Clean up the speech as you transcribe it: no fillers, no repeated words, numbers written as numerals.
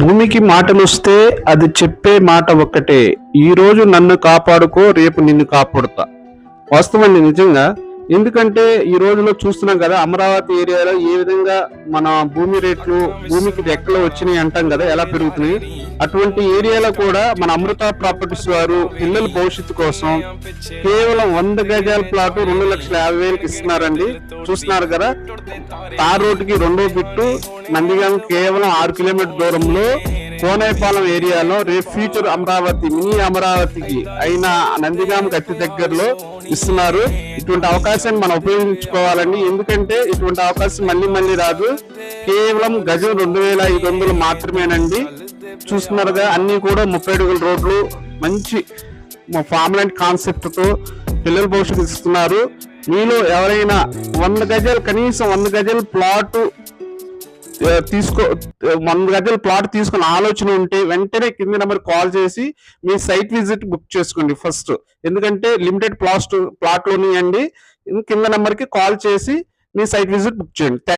భూమికి మాటలొస్తే అది చెప్పే మాట ఒక్కటే. ఈరోజు నన్ను కాపాడుకో, రేపు నిన్ను కాపాడుతా. వాస్తవమండి నిజంగా. ఎందుకంటే ఈ రోజుల్లో చూస్తున్నాం కదా, అమరావతి ఏరియాలో ఏ విధంగా మన భూమి రేట్లు భూమికి రెక్కలు వచ్చినాయి అంటాం కదా, ఎలా పెరుగుతున్నాయి. అటువంటి ఏరియాలో కూడా మన అమృత ప్రాపర్టీస్ వారు పిల్లల భవిష్యత్తు కోసం కేవలం 100 గజాల ప్లాట్ 2,50,000కి ఇస్తున్నారండి. చూస్తున్నారు కదా, తార్ రోడ్డుకి రెండో బిట్టు నందిగాం కేవలం 6 కిలోమీటర్ దూరంలో కోనేపాలెం ఏరియాలో రేపు ఫ్యూచర్ అమరావతి మినీ అమరావతికి అయిన నందిగాంకి అతి దగ్గరలో ఇస్తున్నారు. ఇటువంటి అవకాశాన్ని మనం ఉపయోగించుకోవాలండి. ఎందుకంటే ఇటువంటి అవకాశం మళ్ళీ మళ్ళీ రాదు. కేవలం గజం 2,500 మాత్రమేనండి. చూస్తున్నారుగా, అన్ని కూడా 30 అడుగుల రోడ్లు, మంచి ఫామ్ ల్యాండ్ కాన్సెప్ట్ తో పిల్లల భవిష్యత్తు ఇస్తున్నారు. మీలో ఎవరైనా 100 గజాలు కనీసం 100 గజాల ప్లాట్ 100 గజాల ప్లాట్ తీసుకుని ఆలోచన ఉంటే వెంటనే కింది నెంబర్ కాల్ చేసి మీ సైట్ విజిట్ బుక్ చేసుకోండి ఫస్ట్. ఎందుకంటే లిమిటెడ్ ప్లాట్ లోని అండి. కింద నెంబర్ కి కాల్ చేసి మీ సైట్ విజిట్ బుక్ చేయండి.